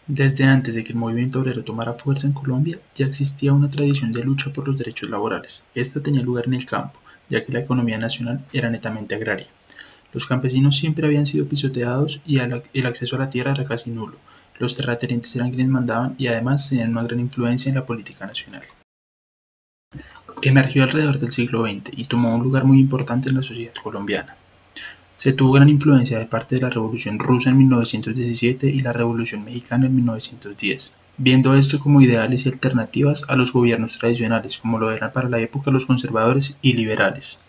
Desde antes de que el movimiento obrero tomara fuerza en Colombia, ya existía una tradición de lucha por los derechos laborales. Esta tenía lugar en el campo, ya que la economía nacional era netamente agraria. Los campesinos siempre habían sido pisoteados y el acceso a la tierra era casi nulo. Los terratenientes eran quienes mandaban y además tenían una gran influencia en la política nacional. Emergió alrededor del siglo XX y tomó un lugar muy importante en la sociedad colombiana. Se tuvo gran influencia de parte de la Revolución Rusa en 1917 y la Revolución Mexicana en 1910, viendo esto como ideales y alternativas a los gobiernos tradicionales, como lo eran para la época los conservadores y liberales.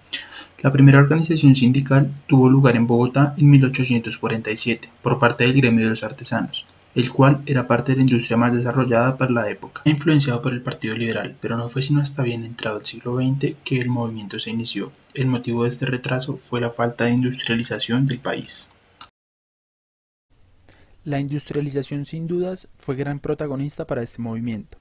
La primera organización sindical tuvo lugar en Bogotá en 1847 por parte del gremio de los artesanos, el cual era parte de la industria más desarrollada para la época, influenciado por el Partido Liberal, pero no fue sino hasta bien entrado el siglo XX que el movimiento se inició. El motivo de este retraso fue la falta de industrialización del país. La industrialización sin dudas fue gran protagonista para este movimiento,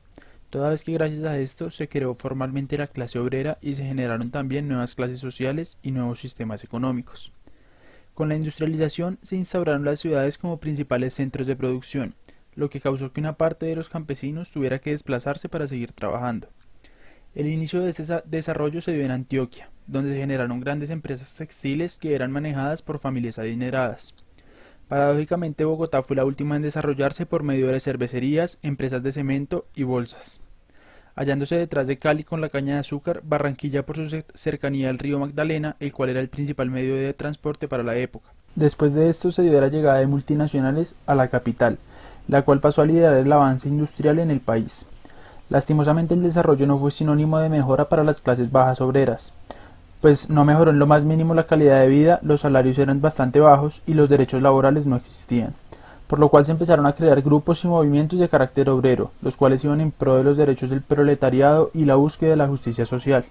toda vez que gracias a esto se creó formalmente la clase obrera y se generaron también nuevas clases sociales y nuevos sistemas económicos. Con la industrialización se instauraron las ciudades como principales centros de producción, lo que causó que una parte de los campesinos tuviera que desplazarse para seguir trabajando. El inicio de este desarrollo se dio en Antioquia, donde se generaron grandes empresas textiles que eran manejadas por familias adineradas. Paradójicamente, Bogotá fue la última en desarrollarse por medio de cervecerías, empresas de cemento y bolsas. Hallándose detrás de Cali con la caña de azúcar, Barranquilla por su cercanía al río Magdalena, el cual era el principal medio de transporte para la época. Después de esto se dio la llegada de multinacionales a la capital, la cual pasó a liderar el avance industrial en el país. Lastimosamente el desarrollo no fue sinónimo de mejora para las clases bajas obreras, pues no mejoró en lo más mínimo la calidad de vida, los salarios eran bastante bajos y los derechos laborales no existían, por lo cual se empezaron a crear grupos y movimientos de carácter obrero, los cuales iban en pro de los derechos del proletariado y la búsqueda de la justicia social.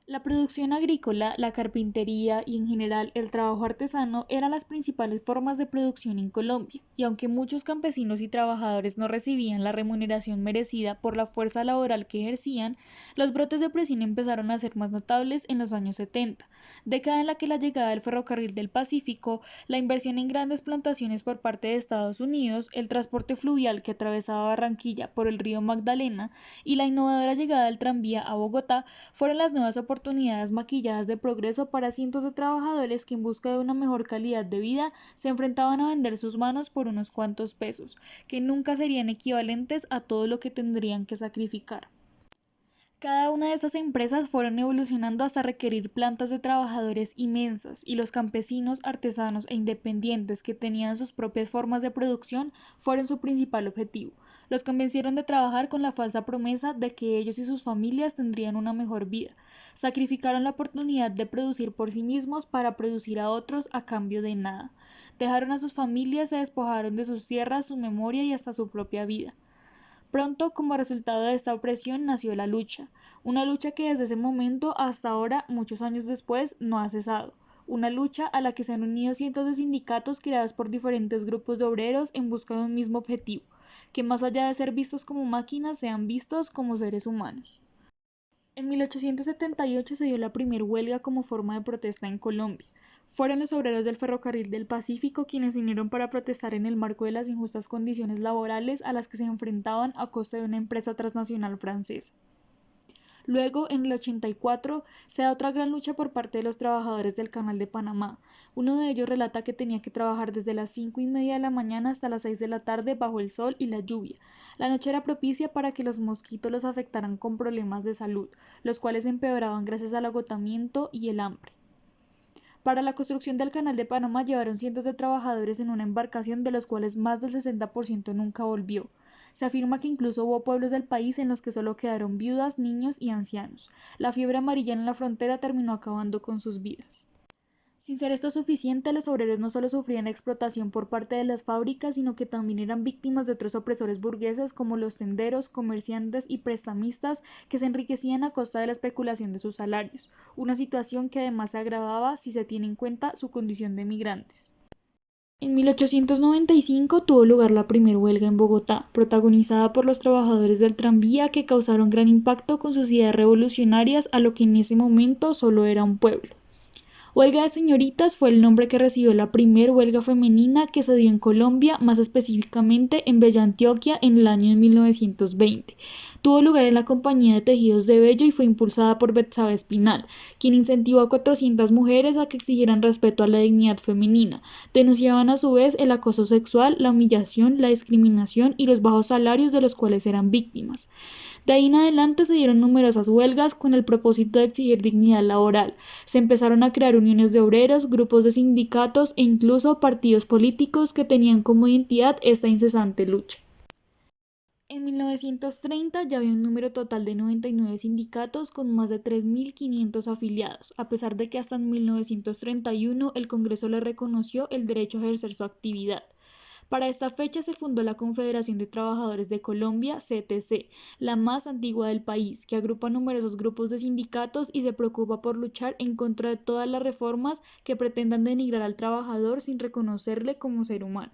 La producción agrícola, la carpintería y en general el trabajo artesano eran las principales formas de producción en Colombia, y aunque muchos campesinos y trabajadores no recibían la remuneración merecida por la fuerza laboral que ejercían, los brotes de presión empezaron a ser más notables en los años 70, década en la que la llegada del ferrocarril del Pacífico, la inversión en grandes plantaciones por parte de Estados Unidos, el transporte fluvial que atravesaba Barranquilla por el río Magdalena y la innovadora llegada del tranvía a Bogotá fueron las nuevas oportunidades maquilladas de progreso para cientos de trabajadores que en busca de una mejor calidad de vida se enfrentaban a vender sus manos por unos cuantos pesos, que nunca serían equivalentes a todo lo que tendrían que sacrificar. Cada una de estas empresas fueron evolucionando hasta requerir plantas de trabajadores inmensas y los campesinos, artesanos e independientes que tenían sus propias formas de producción fueron su principal objetivo. Los convencieron de trabajar con la falsa promesa de que ellos y sus familias tendrían una mejor vida. Sacrificaron la oportunidad de producir por sí mismos para producir a otros a cambio de nada. Dejaron a sus familias, se despojaron de sus tierras, su memoria y hasta su propia vida. Pronto, como resultado de esta opresión, nació la lucha, una lucha que desde ese momento hasta ahora, muchos años después, no ha cesado, una lucha a la que se han unido cientos de sindicatos creados por diferentes grupos de obreros en busca de un mismo objetivo, que más allá de ser vistos como máquinas, sean vistos como seres humanos. En 1878 se dio la primera huelga como forma de protesta en Colombia. Fueron los obreros del Ferrocarril del Pacífico quienes se unieron para protestar en el marco de las injustas condiciones laborales a las que se enfrentaban a costa de una empresa transnacional francesa. Luego, en el 84, se da otra gran lucha por parte de los trabajadores del Canal de Panamá. Uno de ellos relata que tenía que trabajar desde las 5:30 de la mañana hasta las 6 de la tarde bajo el sol y la lluvia. La noche era propicia para que los mosquitos los afectaran con problemas de salud, los cuales empeoraban gracias al agotamiento y el hambre. Para la construcción del Canal de Panamá llevaron cientos de trabajadores en una embarcación de los cuales más del 60% nunca volvió. Se afirma que incluso hubo pueblos del país en los que solo quedaron viudas, niños y ancianos. La fiebre amarilla en la frontera terminó acabando con sus vidas. Sin ser esto suficiente, los obreros no solo sufrían explotación por parte de las fábricas, sino que también eran víctimas de otros opresores burgueses como los tenderos, comerciantes y prestamistas que se enriquecían a costa de la especulación de sus salarios, una situación que además se agravaba si se tiene en cuenta su condición de migrantes. En 1895 tuvo lugar la primera huelga en Bogotá, protagonizada por los trabajadores del tranvía que causaron gran impacto con sus ideas revolucionarias a lo que en ese momento solo era un pueblo. Huelga de señoritas fue el nombre que recibió la primer huelga femenina que se dio en Colombia, más específicamente en Bella Antioquia en el año de 1920. Tuvo lugar en la Compañía de Tejidos de Bello y fue impulsada por Betsabe Espinal, quien incentivó a 400 mujeres a que exigieran respeto a la dignidad femenina. Denunciaban a su vez el acoso sexual, la humillación, la discriminación y los bajos salarios de los cuales eran víctimas. De ahí en adelante se dieron numerosas huelgas con el propósito de exigir dignidad laboral. Se empezaron a crear uniones de obreros, grupos de sindicatos e incluso partidos políticos que tenían como identidad esta incesante lucha. En 1930 ya había un número total de 99 sindicatos con más de 3.500 afiliados, a pesar de que hasta en 1931 el Congreso le reconoció el derecho a ejercer su actividad. Para esta fecha se fundó la Confederación de Trabajadores de Colombia, CTC, la más antigua del país, que agrupa numerosos grupos de sindicatos y se preocupa por luchar en contra de todas las reformas que pretendan denigrar al trabajador sin reconocerle como ser humano.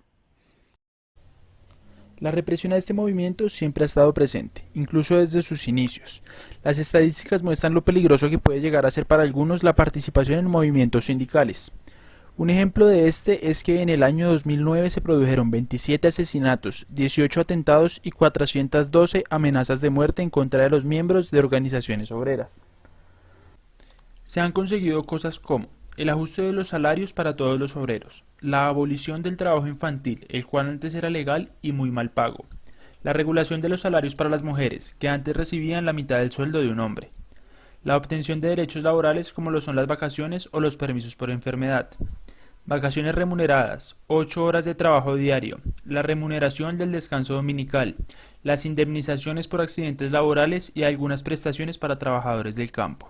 La represión a este movimiento siempre ha estado presente, incluso desde sus inicios. Las estadísticas muestran lo peligroso que puede llegar a ser para algunos la participación en movimientos sindicales. Un ejemplo de este es que en el año 2009 se produjeron 27 asesinatos, 18 atentados y 412 amenazas de muerte en contra de los miembros de organizaciones obreras. Se han conseguido cosas como el ajuste de los salarios para todos los obreros, la abolición del trabajo infantil, el cual antes era legal y muy mal pago, la regulación de los salarios para las mujeres, que antes recibían la mitad del sueldo de un hombre, la obtención de derechos laborales como lo son las vacaciones o los permisos por enfermedad, vacaciones remuneradas, 8 horas de trabajo diario, la remuneración del descanso dominical, las indemnizaciones por accidentes laborales y algunas prestaciones para trabajadores del campo.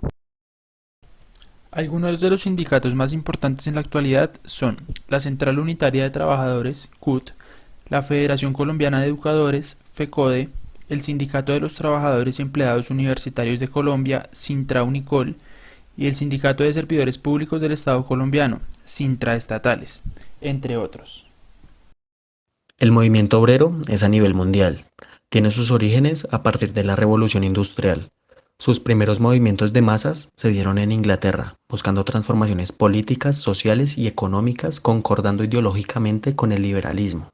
Algunos de los sindicatos más importantes en la actualidad son la Central Unitaria de Trabajadores, CUT, la Federación Colombiana de Educadores, FECODE, el Sindicato de los Trabajadores y Empleados Universitarios de Colombia, Sintra-Unicol, y el Sindicato de Servidores Públicos del Estado colombiano, Sintraestatales, entre otros. El movimiento obrero es a nivel mundial. Tiene sus orígenes a partir de la Revolución Industrial. Sus primeros movimientos de masas se dieron en Inglaterra, buscando transformaciones políticas, sociales y económicas concordando ideológicamente con el liberalismo.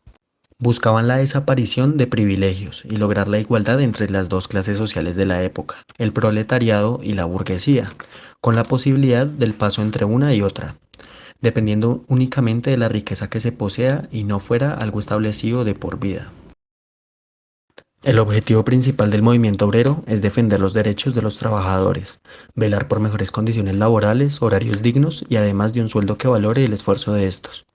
Buscaban la desaparición de privilegios y lograr la igualdad entre las dos clases sociales de la época, el proletariado y la burguesía, con la posibilidad del paso entre una y otra, dependiendo únicamente de la riqueza que se posea y no fuera algo establecido de por vida. El objetivo principal del movimiento obrero es defender los derechos de los trabajadores, velar por mejores condiciones laborales, horarios dignos y además de un sueldo que valore el esfuerzo de estos,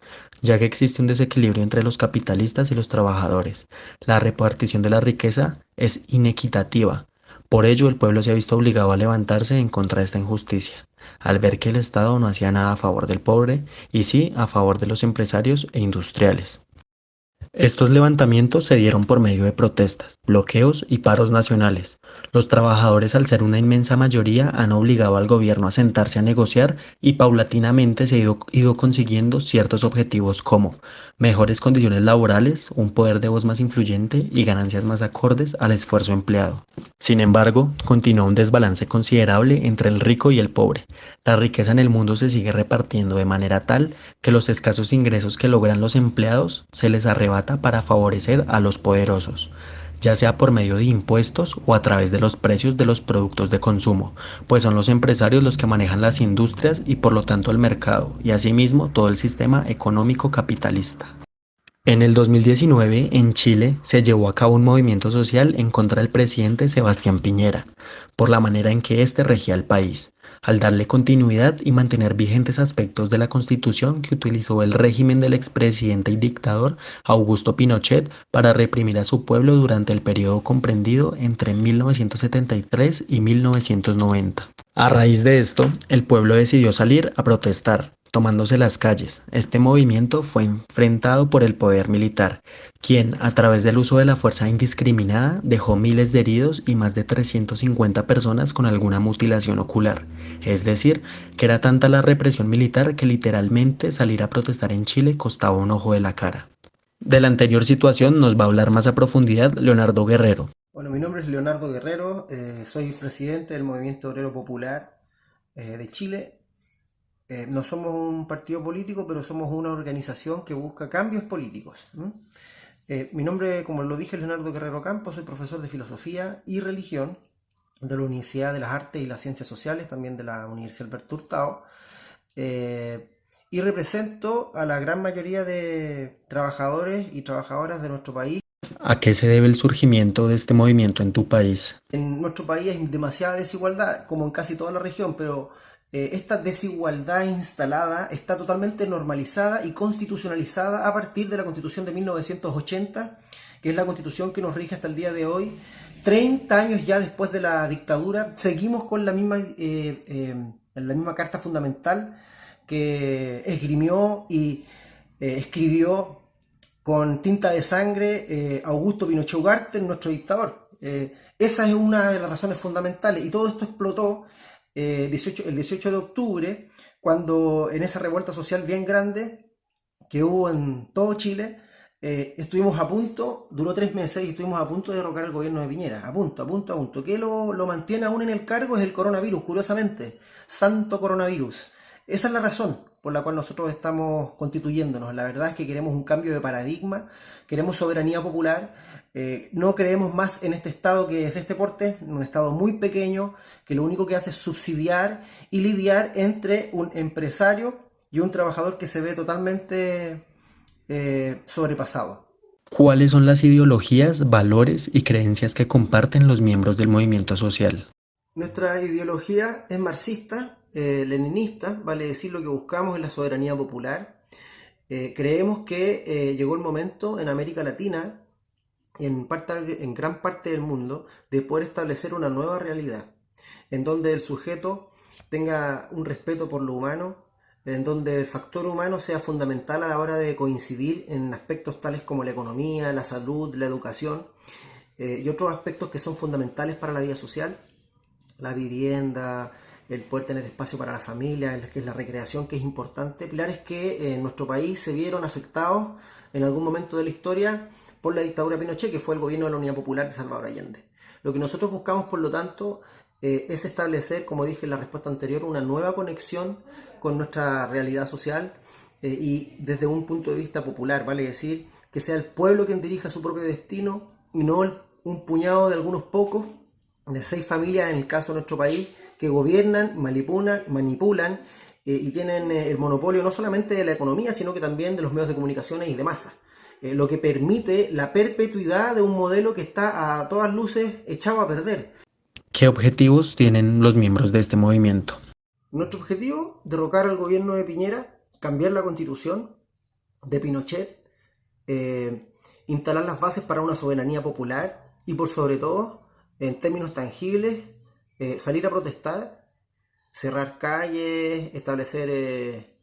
ya que existe un desequilibrio entre los capitalistas y los trabajadores. La repartición de la riqueza es inequitativa. Por ello, el pueblo se ha visto obligado a levantarse en contra de esta injusticia, al ver que el Estado no hacía nada a favor del pobre y sí a favor de los empresarios e industriales. Estos levantamientos se dieron por medio de protestas, bloqueos y paros nacionales. Los trabajadores, al ser una inmensa mayoría, han obligado al gobierno a sentarse a negociar y paulatinamente se ha ido consiguiendo ciertos objetivos como mejores condiciones laborales, un poder de voz más influyente y ganancias más acordes al esfuerzo empleado. Sin embargo, continúa un desbalance considerable entre el rico y el pobre. La riqueza en el mundo se sigue repartiendo de manera tal que los escasos ingresos que logran los empleados se les arrebata para favorecer a los poderosos, ya sea por medio de impuestos o a través de los precios de los productos de consumo, pues son los empresarios los que manejan las industrias y por lo tanto el mercado y asimismo todo el sistema económico capitalista. En el 2019, en Chile, se llevó a cabo un movimiento social en contra del presidente Sebastián Piñera, por la manera en que éste regía el país, al darle continuidad y mantener vigentes aspectos de la Constitución que utilizó el régimen del expresidente y dictador Augusto Pinochet para reprimir a su pueblo durante el periodo comprendido entre 1973 y 1990. A raíz de esto, el pueblo decidió salir a protestar, tomándose las calles. Este movimiento fue enfrentado por el poder militar, quien, a través del uso de la fuerza indiscriminada, dejó miles de heridos y más de 350 personas con alguna mutilación ocular. Es decir, que era tanta la represión militar que literalmente salir a protestar en Chile costaba un ojo de la cara. De la anterior situación nos va a hablar más a profundidad Leonardo Guerrero. Bueno, mi nombre es Leonardo Guerrero, soy presidente del Movimiento Obrero Popular de Chile. No somos un partido político, pero somos una organización que busca cambios políticos. Mi nombre, como lo dije, es Leonardo Guerrero Campos, soy profesor de Filosofía y Religión de la Universidad de las Artes y las Ciencias Sociales, también de la Universidad Alberto Hurtado, y represento a la gran mayoría de trabajadores y trabajadoras de nuestro país. ¿A qué se debe el surgimiento de este movimiento en tu país? En nuestro país hay demasiada desigualdad, como en casi toda la región, pero esta desigualdad instalada está totalmente normalizada y constitucionalizada a partir de la Constitución de 1980, que es la Constitución que nos rige hasta el día de hoy. 30 años ya después de la dictadura, seguimos con la misma Carta Fundamental que esgrimió y escribió con tinta de sangre Augusto Pinochet Ugarte, nuestro dictador. Esa es una de las razones fundamentales, y todo esto explotó el 18 de octubre, cuando en esa revuelta social bien grande que hubo en todo Chile, estuvimos a punto, duró 3 meses y estuvimos a punto de derrocar al gobierno de Piñera, a punto. ¿Qué lo mantiene aún en el cargo? Es el coronavirus, curiosamente, santo coronavirus. Esa es la razón por la cual nosotros estamos constituyéndonos. La verdad es que queremos un cambio de paradigma, queremos soberanía popular, no creemos más en este Estado que es de este porte, un Estado muy pequeño, que lo único que hace es subsidiar y lidiar entre un empresario y un trabajador que se ve totalmente sobrepasado. ¿Cuáles son las ideologías, valores y creencias que comparten los miembros del movimiento social? Nuestra ideología es marxista, leninista, vale decir, lo que buscamos es la soberanía popular. Creemos que llegó el momento en América Latina y en gran parte del mundo de poder establecer una nueva realidad, en donde el sujeto tenga un respeto por lo humano, en donde el factor humano sea fundamental a la hora de coincidir en aspectos tales como la economía, la salud, la educación y otros aspectos que son fundamentales para la vida social, la vivienda, el poder tener espacio para la familia, que es la recreación, que es importante, pilares que en nuestro país se vieron afectados en algún momento de la historia por la dictadura de Pinochet, que fue el gobierno de la Unidad Popular de Salvador Allende. Lo que nosotros buscamos, por lo tanto, es establecer, como dije en la respuesta anterior, una nueva conexión con nuestra realidad social y desde un punto de vista popular, vale decir, que sea el pueblo quien dirija su propio destino y no un puñado de algunos pocos, de 6 familias en el caso de nuestro país, que gobiernan, manipulan y tienen el monopolio no solamente de la economía, sino que también de los medios de comunicaciones y de masa. Lo que permite la perpetuidad de un modelo que está a todas luces echado a perder. ¿Qué objetivos tienen los miembros de este movimiento? Nuestro objetivo, derrocar al gobierno de Piñera, cambiar la constitución de Pinochet, instalar las bases para una soberanía popular y, por sobre todo, en términos tangibles, salir a protestar, cerrar calles, establecer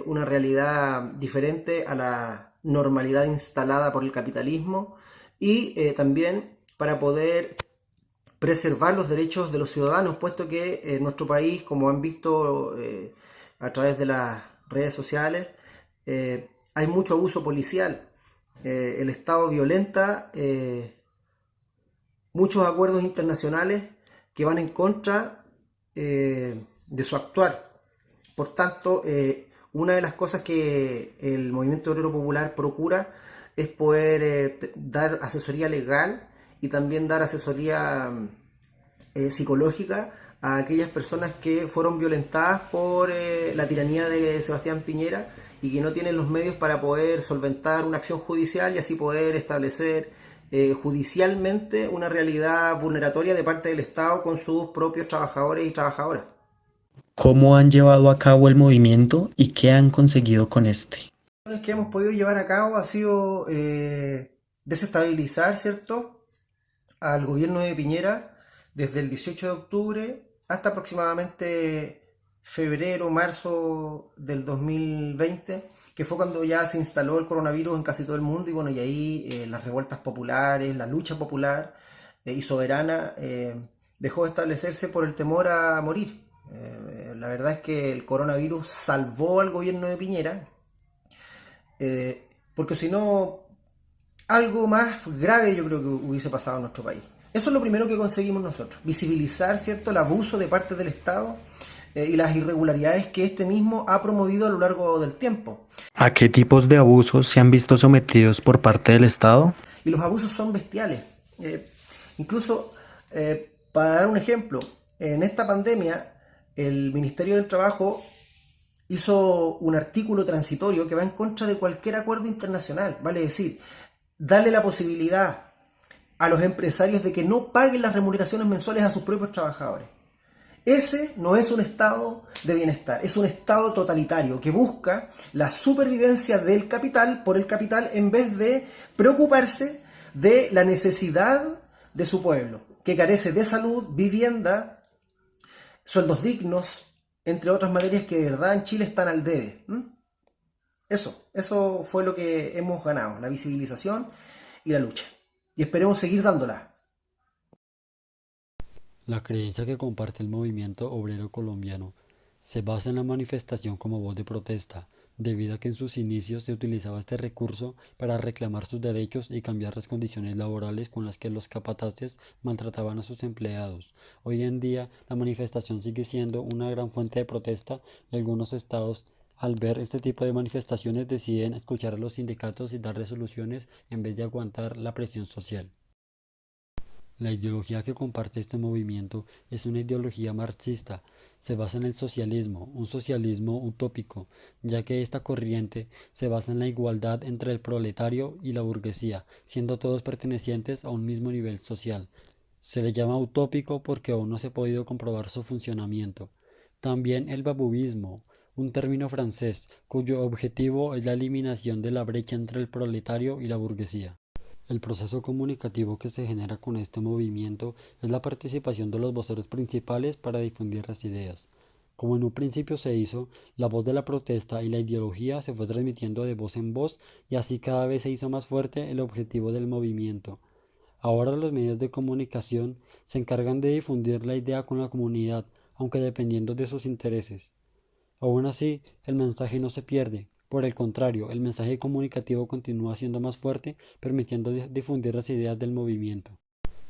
una realidad diferente a la normalidad instalada por el capitalismo y también para poder preservar los derechos de los ciudadanos, puesto que en nuestro país, como han visto a través de las redes sociales, hay mucho abuso policial. El Estado violenta muchos acuerdos internacionales que van en contra de su actuar. Por tanto, una de las cosas que el Movimiento Obrero Popular procura es poder dar asesoría legal y también dar asesoría psicológica a aquellas personas que fueron violentadas por la tiranía de Sebastián Piñera y que no tienen los medios para poder solventar una acción judicial y así poder establecer judicialmente una realidad vulneratoria de parte del Estado con sus propios trabajadores y trabajadoras. ¿Cómo han llevado a cabo el movimiento y qué han conseguido con este? Lo que hemos podido llevar a cabo ha sido desestabilizar, ¿cierto?, al gobierno de Piñera desde el 18 de octubre hasta aproximadamente febrero, marzo del 2020, que fue cuando ya se instaló el coronavirus en casi todo el mundo y bueno, y ahí las revueltas populares, la lucha popular y soberana dejó de establecerse por el temor a morir. La verdad es que el coronavirus salvó al gobierno de Piñera, porque si no, algo más grave yo creo que hubiese pasado en nuestro país. Eso es lo primero que conseguimos nosotros, visibilizar, ¿cierto?, el abuso de parte del Estado y las irregularidades que este mismo ha promovido a lo largo del tiempo. ¿A qué tipos de abusos se han visto sometidos por parte del Estado? Y los abusos son bestiales. Incluso, para dar un ejemplo, en esta pandemia el Ministerio del Trabajo hizo un artículo transitorio que va en contra de cualquier acuerdo internacional, vale decir, darle la posibilidad a los empresarios de que no paguen las remuneraciones mensuales a sus propios trabajadores. Ese no es un estado de bienestar, es un estado totalitario que busca la supervivencia del capital por el capital en vez de preocuparse de la necesidad de su pueblo, que carece de salud, vivienda, sueldos dignos, entre otras materias que de verdad en Chile están al debe. Eso fue lo que hemos ganado, la visibilización y la lucha. Y esperemos seguir dándola. La creencia que comparte el movimiento obrero colombiano se basa en la manifestación como voz de protesta, debido a que en sus inicios se utilizaba este recurso para reclamar sus derechos y cambiar las condiciones laborales con las que los capataces maltrataban a sus empleados. Hoy en día, la manifestación sigue siendo una gran fuente de protesta y algunos estados, al ver este tipo de manifestaciones, deciden escuchar a los sindicatos y dar resoluciones en vez de aguantar la presión social. La ideología que comparte este movimiento es una ideología marxista. Se basa en el socialismo, un socialismo utópico, ya que esta corriente se basa en la igualdad entre el proletario y la burguesía, siendo todos pertenecientes a un mismo nivel social. Se le llama utópico porque aún no se ha podido comprobar su funcionamiento. También el babuismo, un término francés cuyo objetivo es la eliminación de la brecha entre el proletario y la burguesía. El proceso comunicativo que se genera con este movimiento es la participación de los voceros principales para difundir las ideas. Como en un principio se hizo, la voz de la protesta y la ideología se fue transmitiendo de voz en voz y así cada vez se hizo más fuerte el objetivo del movimiento. Ahora los medios de comunicación se encargan de difundir la idea con la comunidad, aunque dependiendo de sus intereses. Aún así, el mensaje no se pierde. Por el contrario, el mensaje comunicativo continúa siendo más fuerte, permitiendo difundir las ideas del movimiento.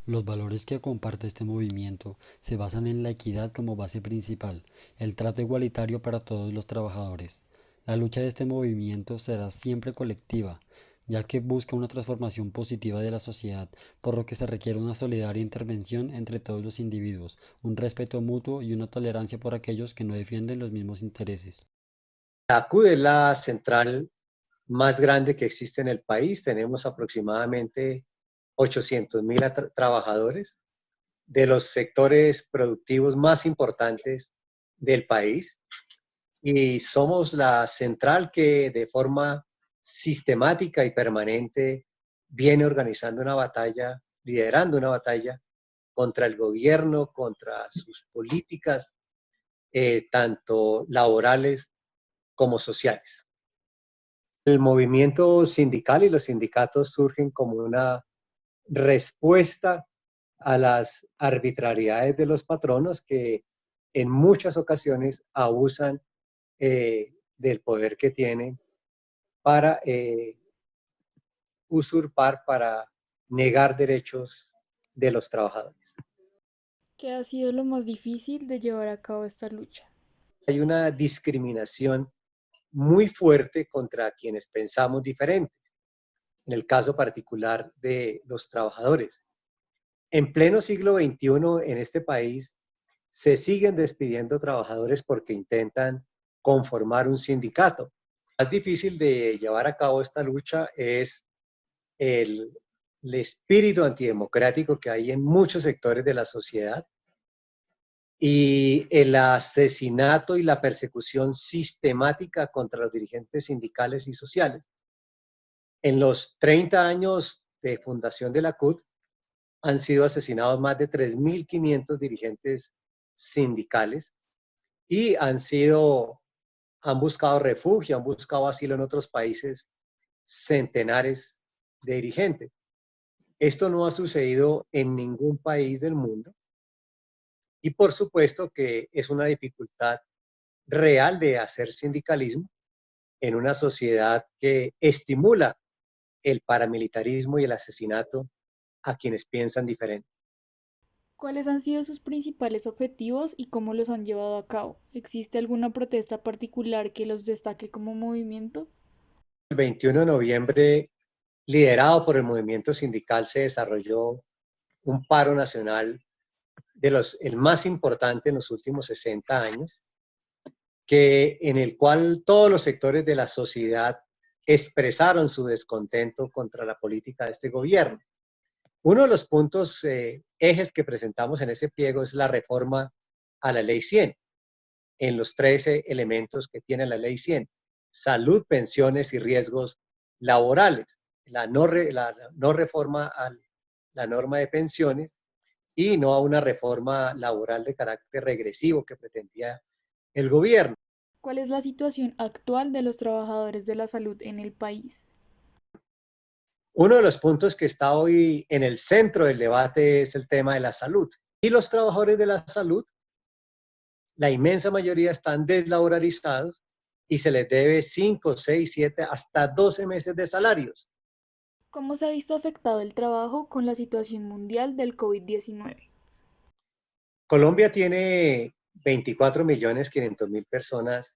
Los valores que comparte este movimiento se basan en la equidad como base principal, el trato igualitario para todos los trabajadores. La lucha de este movimiento será siempre colectiva, ya que busca una transformación positiva de la sociedad, por lo que se requiere una solidaria intervención entre todos los individuos, un respeto mutuo y una tolerancia por aquellos que no defienden los mismos intereses. La CUD es la central más grande que existe en el país. Tenemos aproximadamente 800,000 trabajadores de los sectores productivos más importantes del país y somos la central que de forma sistemática y permanente viene organizando una batalla, liderando una batalla contra el gobierno, contra sus políticas, tanto laborales como sociales. El movimiento sindical y los sindicatos surgen como una respuesta a las arbitrariedades de los patronos que en muchas ocasiones abusan del poder que tienen para usurpar, para negar derechos de los trabajadores. ¿Qué ha sido lo más difícil de llevar a cabo esta lucha? Hay una discriminación muy fuerte contra quienes pensamos diferentes, en el caso particular de los trabajadores. En pleno siglo XXI en este país se siguen despidiendo trabajadores porque intentan conformar un sindicato. Lo más difícil de llevar a cabo esta lucha es el espíritu antidemocrático que hay en muchos sectores de la sociedad y el asesinato y la persecución sistemática contra los dirigentes sindicales y sociales. En los 30 años de fundación de la CUT han sido asesinados más de 3.500 dirigentes sindicales y han buscado refugio, han buscado asilo en otros países centenares de dirigentes. Esto no ha sucedido en ningún país del mundo y por supuesto que es una dificultad real de hacer sindicalismo en una sociedad que estimula el paramilitarismo y el asesinato a quienes piensan diferente. ¿Cuáles han sido sus principales objetivos y cómo los han llevado a cabo? ¿Existe alguna protesta particular que los destaque como movimiento? El 21 de noviembre, liderado por el movimiento sindical, se desarrolló un paro nacional el más importante en los últimos 60 años, en el cual todos los sectores de la sociedad expresaron su descontento contra la política de este gobierno. Uno de los puntos, ejes que presentamos en ese pliego es la reforma a la Ley 100, en los 13 elementos que tiene la Ley 100: salud, pensiones y riesgos laborales, la no reforma a la norma de pensiones y no a una reforma laboral de carácter regresivo que pretendía el gobierno. ¿Cuál es la situación actual de los trabajadores de la salud en el país? Uno de los puntos que está hoy en el centro del debate es el tema de la salud. Y los trabajadores de la salud, la inmensa mayoría, están deslaboralizados y se les debe 5, 6, 7, hasta 12 meses de salarios. ¿Cómo se ha visto afectado el trabajo con la situación mundial del COVID-19? Colombia tiene 24.500.000 personas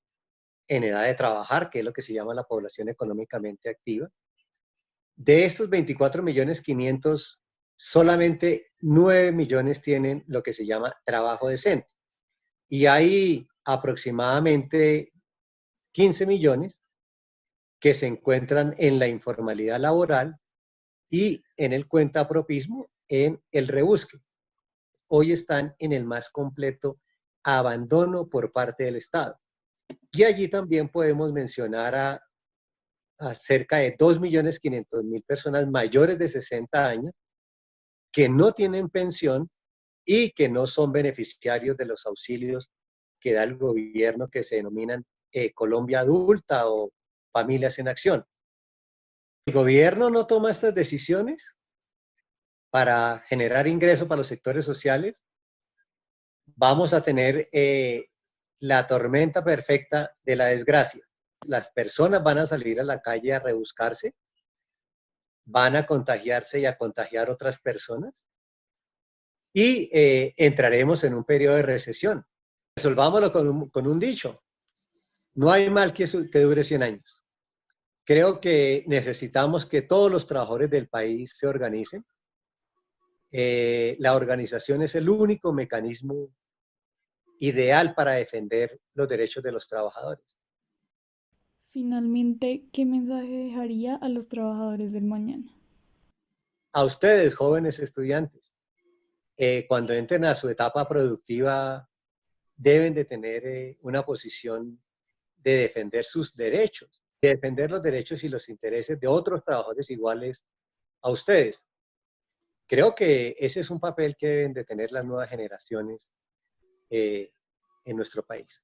en edad de trabajar, que es lo que se llama la población económicamente activa. De estos 24.500.000, solamente 9 millones tienen lo que se llama trabajo decente. Y hay aproximadamente 15 millones que se encuentran en la informalidad laboral y en el cuentapropismo, en el rebusque. Hoy están en el más completo abandono por parte del Estado. Y allí también podemos mencionar a cerca de 2.500.000 personas mayores de 60 años que no tienen pensión y que no son beneficiarios de los auxilios que da el gobierno, que se denominan Colombia Adulta o Familias en Acción. El gobierno no toma estas decisiones para generar ingresos para los sectores sociales. Vamos a tener la tormenta perfecta de la desgracia. Las personas van a salir a la calle a rebuscarse, van a contagiarse y a contagiar otras personas, y entraremos en un periodo de recesión. Resolvámoslo con un dicho: no hay mal que dure 100 años. Creo que necesitamos que todos los trabajadores del país se organicen. La organización es el único mecanismo ideal para defender los derechos de los trabajadores. Finalmente, ¿qué mensaje dejaría a los trabajadores del mañana? A ustedes, jóvenes estudiantes, cuando entren a su etapa productiva, deben de tener una posición de defender sus derechos, de defender los derechos y los intereses de otros trabajadores iguales a ustedes. Creo que ese es un papel que deben de tener las nuevas generaciones en nuestro país.